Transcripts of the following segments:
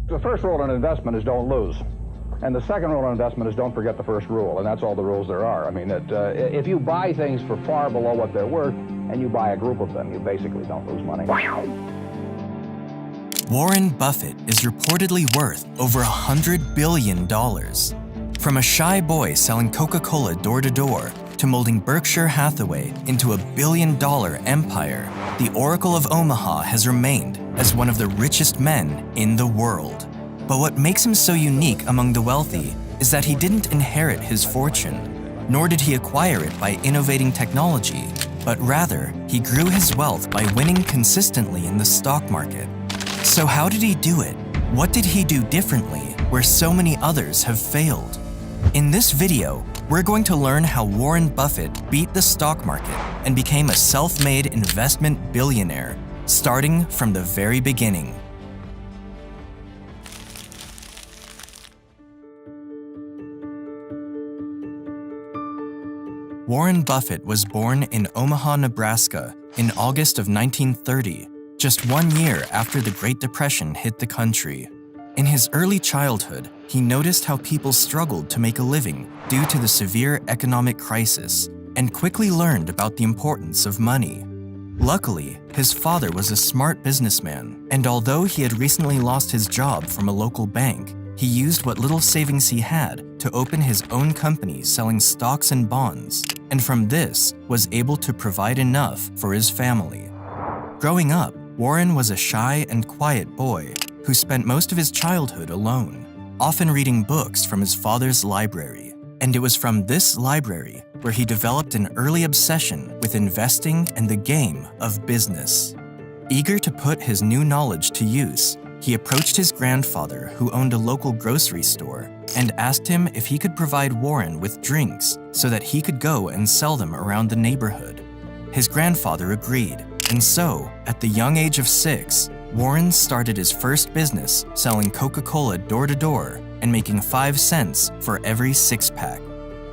The first rule in investment is don't lose. And the second rule in investment is don't forget the first rule, and that's all the rules there are. I mean, if you buy things for far below what they're worth, and you buy a group of them, you basically don't lose money. Warren Buffett is reportedly worth over $100 billion. From a shy boy selling Coca-Cola door-to-door to molding Berkshire Hathaway into a billion-dollar empire, the Oracle of Omaha has remained as one of the richest men in the world. But what makes him so unique among the wealthy is that he didn't inherit his fortune, nor did he acquire it by innovating technology, but rather, he grew his wealth by winning consistently in the stock market. So how did he do it? What did he do differently where so many others have failed? In this video, we're going to learn how Warren Buffett beat the stock market and became a self-made investment billionaire, starting from the very beginning. Warren Buffett was born in Omaha, Nebraska in August of 1930, just 1 year after the Great Depression hit the country. In his early childhood, he noticed how people struggled to make a living due to the severe economic crisis and quickly learned about the importance of money. Luckily, his father was a smart businessman, and although he had recently lost his job from a local bank, he used what little savings he had to open his own company selling stocks and bonds, and from this was able to provide enough for his family. Growing up, Warren was a shy and quiet boy who spent most of his childhood alone, often reading books from his father's library. And it was from this library where he developed an early obsession with investing and the game of business. Eager to put his new knowledge to use, he approached his grandfather, who owned a local grocery store, and asked him if he could provide Warren with drinks so that he could go and sell them around the neighborhood. His grandfather agreed, and so, at the young age of 6, Warren started his first business selling Coca-Cola door-to-door and making 5 cents for every 6-pack.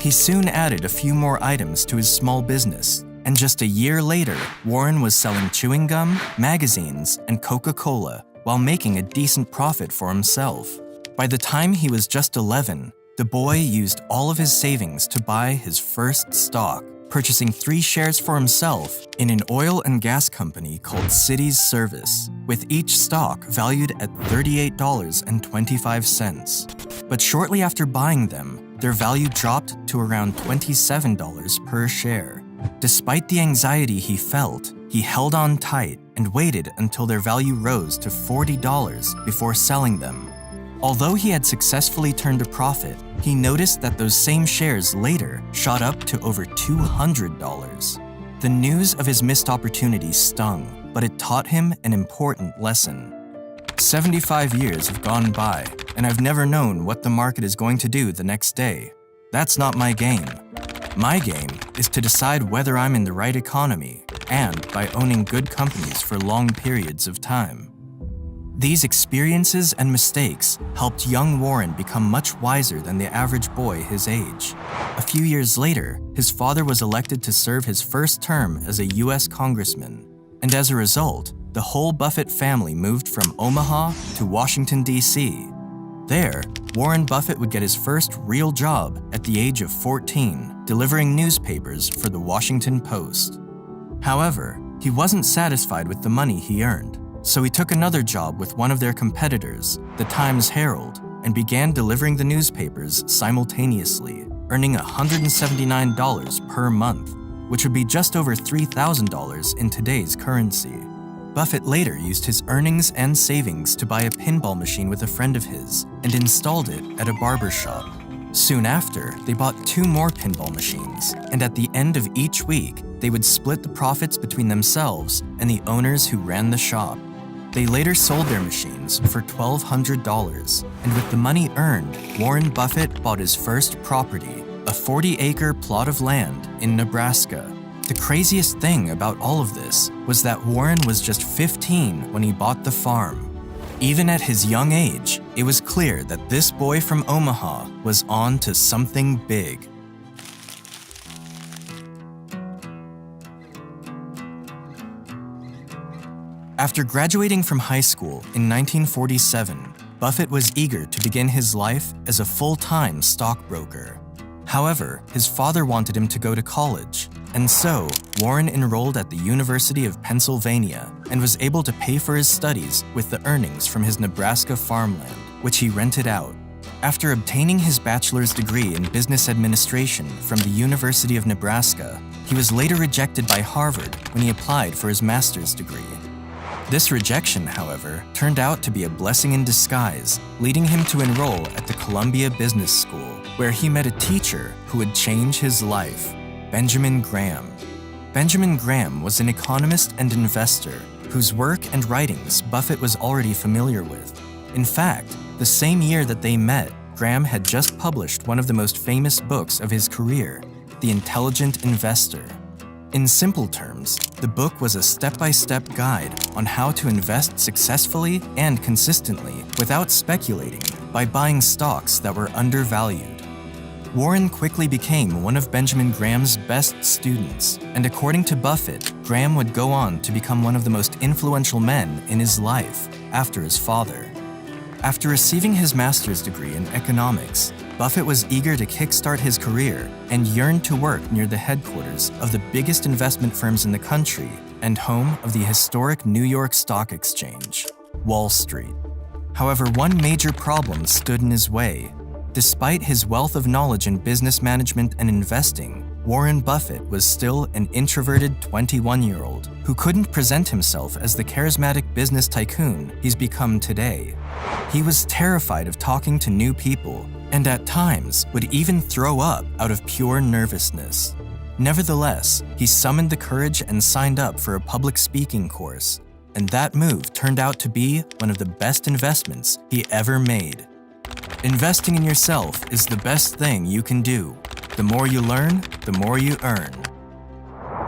He soon added a few more items to his small business, and just a year later, Warren was selling chewing gum, magazines, and Coca-Cola while making a decent profit for himself. By the time he was just 11, the boy used all of his savings to buy his first stock, purchasing 3 shares for himself in an oil and gas company called Cities Service, with each stock valued at $38.25. But shortly after buying them, their value dropped to around $27 per share. Despite the anxiety he felt, he held on tight and waited until their value rose to $40 before selling them. Although he had successfully turned a profit, he noticed that those same shares later shot up to over $200. The news of his missed opportunity stung, but it taught him an important lesson. 75 years have gone by, and I've never known what the market is going to do the next day. That's not my game. My game is to decide whether I'm in the right economy, and by owning good companies for long periods of time. These experiences and mistakes helped young Warren become much wiser than the average boy his age. A few years later, his father was elected to serve his first term as a U.S. congressman, and as a result, the whole Buffett family moved from Omaha to Washington, D.C. There, Warren Buffett would get his first real job at the age of 14, delivering newspapers for the Washington Post. However, he wasn't satisfied with the money he earned, so he took another job with one of their competitors, the Times Herald, and began delivering the newspapers simultaneously, earning $179 per month, which would be just over $3,000 in today's currency. Buffett later used his earnings and savings to buy a pinball machine with a friend of his and installed it at a barber shop. Soon after, they bought 2 more pinball machines, and at the end of each week, they would split the profits between themselves and the owners who ran the shop. They later sold their machines for $1,200, and with the money earned, Warren Buffett bought his first property, a 40-acre plot of land in Nebraska. The craziest thing about all of this was that Warren was just 15 when he bought the farm. Even at his young age, it was clear that this boy from Omaha was on to something big. After graduating from high school in 1947, Buffett was eager to begin his life as a full-time stockbroker. However, his father wanted him to go to college, and so Warren enrolled at the University of Pennsylvania and was able to pay for his studies with the earnings from his Nebraska farmland, which he rented out. After obtaining his bachelor's degree in business administration from the University of Nebraska, he was later rejected by Harvard when he applied for his master's degree. This rejection, however, turned out to be a blessing in disguise, leading him to enroll at the Columbia Business School, where he met a teacher who would change his life, Benjamin Graham. Benjamin Graham was an economist and investor whose work and writings Buffett was already familiar with. In fact, the same year that they met, Graham had just published one of the most famous books of his career, The Intelligent Investor. In simple terms, the book was a step-by-step guide on how to invest successfully and consistently without speculating by buying stocks that were undervalued. Warren quickly became one of Benjamin Graham's best students, and according to Buffett, Graham would go on to become one of the most influential men in his life after his father. After receiving his master's degree in economics, Buffett was eager to kickstart his career and yearned to work near the headquarters of the biggest investment firms in the country and home of the historic New York Stock Exchange, Wall Street. However, one major problem stood in his way. Despite his wealth of knowledge in business management and investing, Warren Buffett was still an introverted 21-year-old who couldn't present himself as the charismatic business tycoon he's become today. He was terrified of talking to new people and at times would even throw up out of pure nervousness. Nevertheless, he summoned the courage and signed up for a public speaking course, and that move turned out to be one of the best investments he ever made. Investing in yourself is the best thing you can do. The more you learn, the more you earn.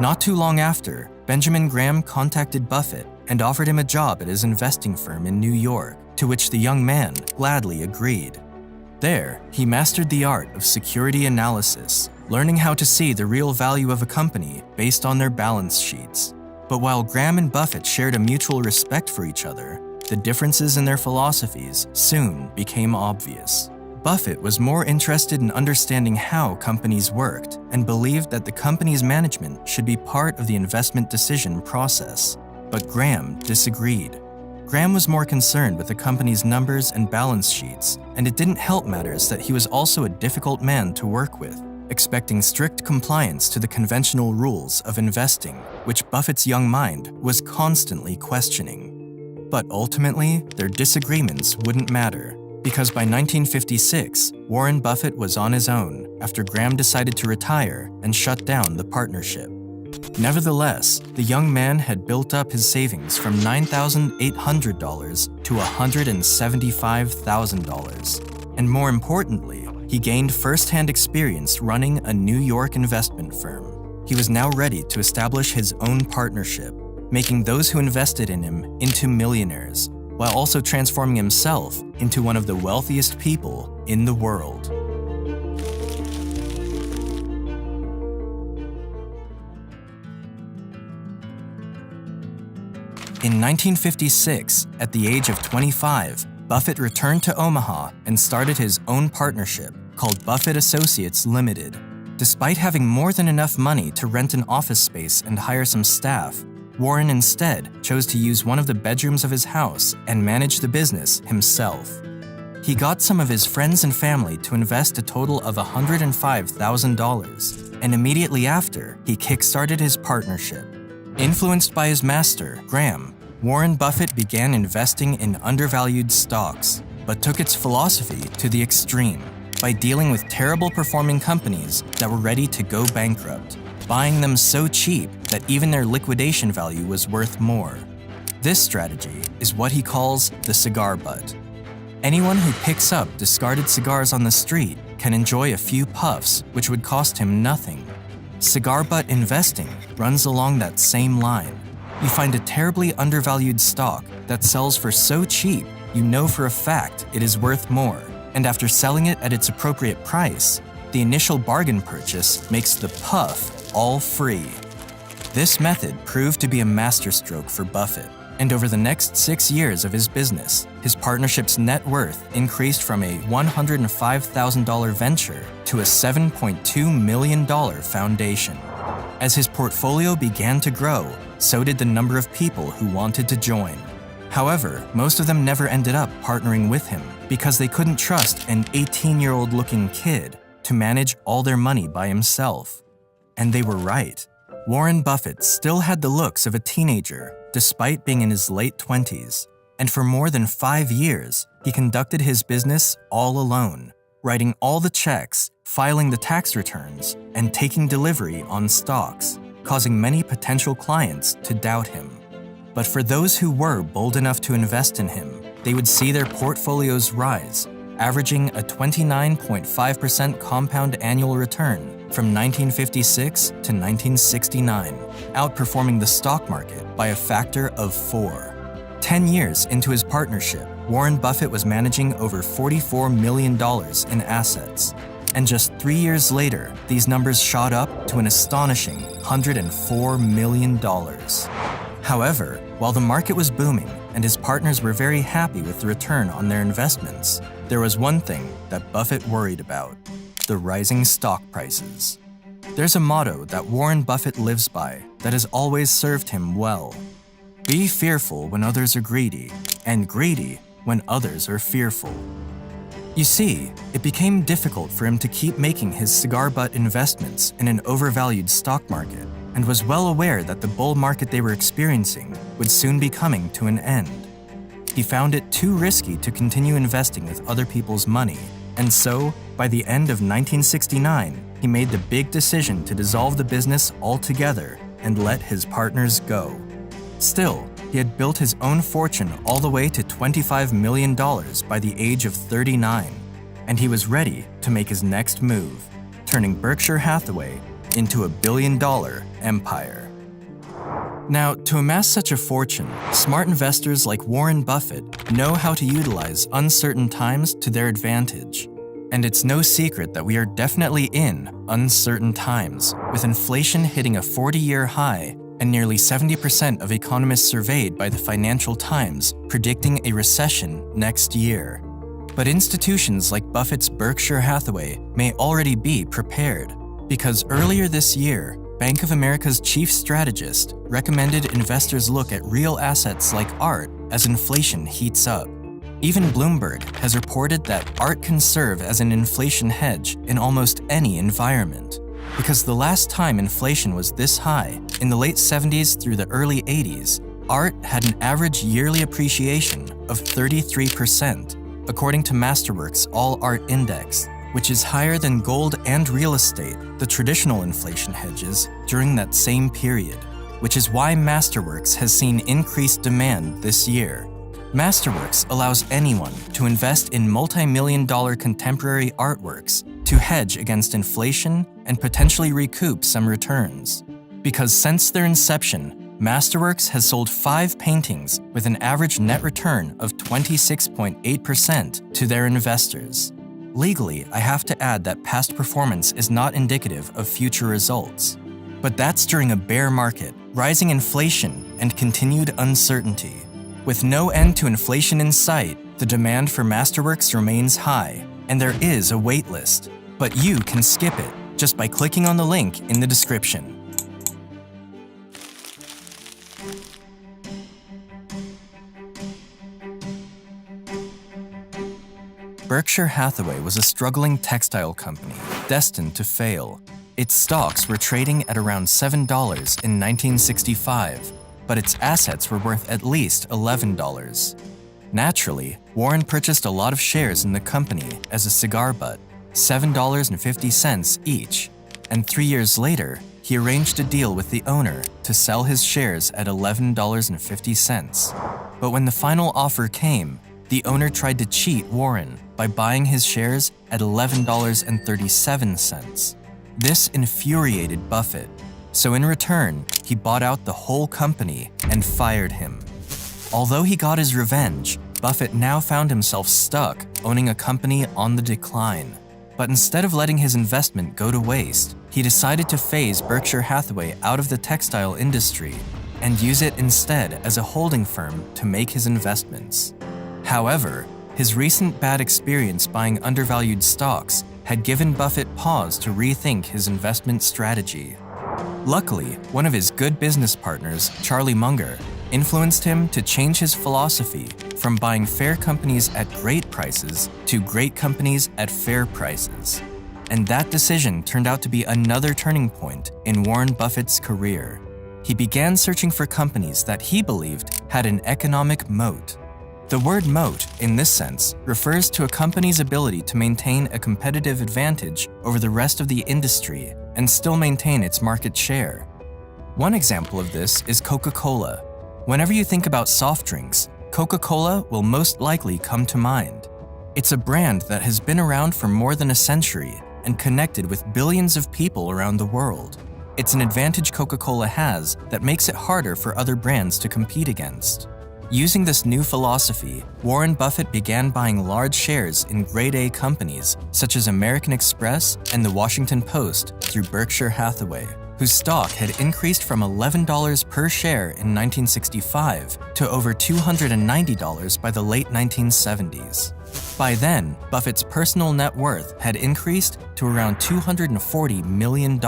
Not too long after, Benjamin Graham contacted Buffett and offered him a job at his investing firm in New York, to which the young man gladly agreed. There, he mastered the art of security analysis, learning how to see the real value of a company based on their balance sheets. But while Graham and Buffett shared a mutual respect for each other, the differences in their philosophies soon became obvious. Buffett was more interested in understanding how companies worked and believed that the company's management should be part of the investment decision process. But Graham disagreed. Graham was more concerned with the company's numbers and balance sheets, and it didn't help matters that he was also a difficult man to work with, expecting strict compliance to the conventional rules of investing, which Buffett's young mind was constantly questioning. But ultimately, their disagreements wouldn't matter, because by 1956, Warren Buffett was on his own after Graham decided to retire and shut down the partnership. Nevertheless, the young man had built up his savings from $9,800 to $175,000. And more importantly, he gained first-hand experience running a New York investment firm. He was now ready to establish his own partnership, making those who invested in him into millionaires, while also transforming himself into one of the wealthiest people in the world. In 1956, at the age of 25, Buffett returned to Omaha and started his own partnership called Buffett Associates Limited. Despite having more than enough money to rent an office space and hire some staff, Warren instead chose to use one of the bedrooms of his house and manage the business himself. He got some of his friends and family to invest a total of $105,000, and immediately after, he kickstarted his partnership. Influenced by his master, Graham, Warren Buffett began investing in undervalued stocks, but took its philosophy to the extreme by dealing with terrible performing companies that were ready to go bankrupt, buying them so cheap that even their liquidation value was worth more. This strategy is what he calls the cigar butt. Anyone who picks up discarded cigars on the street can enjoy a few puffs, which would cost him nothing. Cigar butt investing runs along that same line. You find a terribly undervalued stock that sells for so cheap you know for a fact it is worth more, and after selling it at its appropriate price, the initial bargain purchase makes the puff all free. This method proved to be a masterstroke for Buffett, And over the next 6 years of his business, his partnership's net worth increased from a $105,000 venture to a $7.2 million foundation. As his portfolio began to grow, so did the number of people who wanted to join. However, most of them never ended up partnering with him because they couldn't trust an 18-year-old looking kid to manage all their money by himself. And they were right. Warren Buffett still had the looks of a teenager despite being in his late 20s, and for more than 5 years, he conducted his business all alone, writing all the checks, filing the tax returns, and taking delivery on stocks, causing many potential clients to doubt him. But for those who were bold enough to invest in him, they would see their portfolios rise, averaging a 29.5% compound annual return from 1956 to 1969, outperforming the stock market by a factor of 4. 10 years into his partnership, Warren Buffett was managing over $44 million in assets. And just 3 years later, these numbers shot up to an astonishing $104 million. However, while the market was booming and his partners were very happy with the return on their investments, there was one thing that Buffett worried about: the rising stock prices. There's a motto that Warren Buffett lives by that has always served him well. Be fearful when others are greedy, and greedy when others are fearful. You see, it became difficult for him to keep making his cigar butt investments in an overvalued stock market, and was well aware that the bull market they were experiencing would soon be coming to an end. He found it too risky to continue investing with other people's money, and so, by the end of 1969, he made the big decision to dissolve the business altogether and let his partners go. Still, he had built his own fortune all the way to $25 million by the age of 39, and he was ready to make his next move, turning Berkshire Hathaway into a billion-dollar empire. Now, to amass such a fortune, smart investors like Warren Buffett know how to utilize uncertain times to their advantage. And it's no secret that we are definitely in uncertain times, with inflation hitting a 40-year high and nearly 70% of economists surveyed by the Financial Times predicting a recession next year. But institutions like Buffett's Berkshire Hathaway may already be prepared, because earlier this year, Bank of America's chief strategist recommended investors look at real assets like art as inflation heats up. Even Bloomberg has reported that art can serve as an inflation hedge in almost any environment. Because the last time inflation was this high, in the late 70s through the early 80s, art had an average yearly appreciation of 33%, according to Masterworks' All Art Index, which is higher than gold and real estate, the traditional inflation hedges, during that same period, which is why Masterworks has seen increased demand this year. Masterworks allows anyone to invest in multi-million-dollar contemporary artworks to hedge against inflation and potentially recoup some returns. Because since their inception, Masterworks has sold 5 paintings with an average net return of 26.8% to their investors. Legally, I have to add that past performance is not indicative of future results. But that's during a bear market, rising inflation, and continued uncertainty. With no end to inflation in sight, the demand for Masterworks remains high, and there is a wait list. But you can skip it just by clicking on the link in the description. Berkshire Hathaway was a struggling textile company destined to fail. Its stocks were trading at around $7 in 1965, but its assets were worth at least $11. Naturally, Warren purchased a lot of shares in the company as a cigar butt, $7.50 each, and 3 years later, he arranged a deal with the owner to sell his shares at $11.50. But when the final offer came, the owner tried to cheat Warren by buying his shares at $11.37. This infuriated Buffett, so in return, he bought out the whole company and fired him. Although he got his revenge, Buffett now found himself stuck owning a company on the decline. But instead of letting his investment go to waste, he decided to phase Berkshire Hathaway out of the textile industry. and use it instead as a holding firm to make his investments. However, his recent bad experience buying undervalued stocks had given Buffett pause to rethink his investment strategy. Luckily, one of his good business partners, Charlie Munger, influenced him to change his philosophy from buying fair companies at great prices to great companies at fair prices. And that decision turned out to be another turning point in Warren Buffett's career. He began searching for companies that he believed had an economic moat. The word moat, in this sense, refers to a company's ability to maintain a competitive advantage over the rest of the industry and still maintain its market share. One example of this is Coca-Cola. Whenever you think about soft drinks, Coca-Cola will most likely come to mind. It's a brand that has been around for more than a century and connected with billions of people around the world. It's an advantage Coca-Cola has that makes it harder for other brands to compete against. Using this new philosophy, Warren Buffett began buying large shares in grade A companies such as American Express and the Washington Post through Berkshire Hathaway, whose stock had increased from $11 per share in 1965 to over $290 by the late 1970s. By then, Buffett's personal net worth had increased to around $240 million.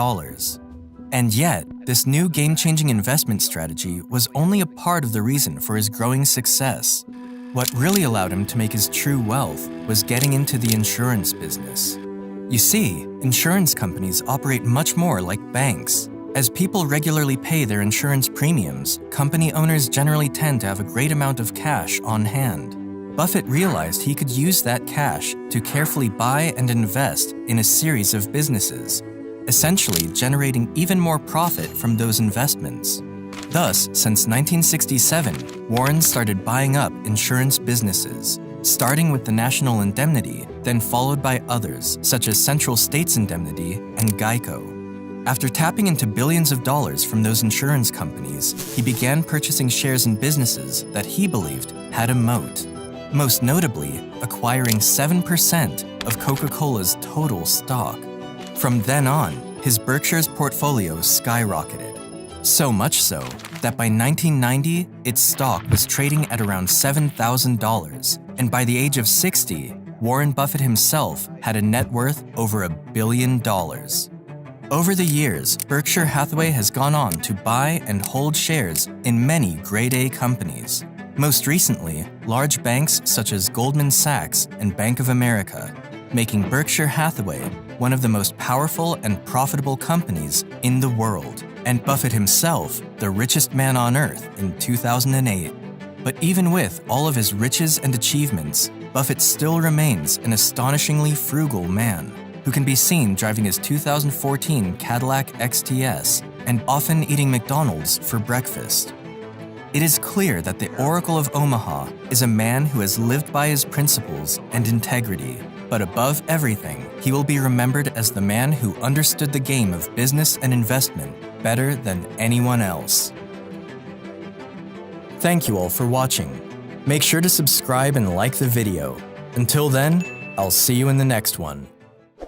And yet, this new game-changing investment strategy was only a part of the reason for his growing success. What really allowed him to make his true wealth was getting into the insurance business. You see, insurance companies operate much more like banks. As people regularly pay their insurance premiums, company owners generally tend to have a great amount of cash on hand. Buffett realized he could use that cash to carefully buy and invest in a series of businesses, essentially generating even more profit from those investments. Thus, since 1967, Warren started buying up insurance businesses, starting with the National Indemnity, then followed by others such as Central States Indemnity and Geico. After tapping into billions of dollars from those insurance companies, he began purchasing shares in businesses that he believed had a moat, most notably acquiring 7% of Coca-Cola's total stock. From then on, his Berkshire's portfolio skyrocketed. So much so that by 1990, its stock was trading at around $7,000, and by the age of 60, Warren Buffett himself had a net worth over $1 billion. Over the years, Berkshire Hathaway has gone on to buy and hold shares in many grade A companies. Most recently, large banks such as Goldman Sachs and Bank of America, making Berkshire Hathaway one of the most powerful and profitable companies in the world, and Buffett himself the richest man on earth in 2008. But even with all of his riches and achievements, Buffett still remains an astonishingly frugal man who can be seen driving his 2014 Cadillac XTS and often eating McDonald's for breakfast. It is clear that the Oracle of Omaha is a man who has lived by his principles and integrity. But above everything, he will be remembered as the man who understood the game of business and investment better than anyone else. Thank you all for watching. Make sure to subscribe and like the video. Until then, I'll see you in the next one.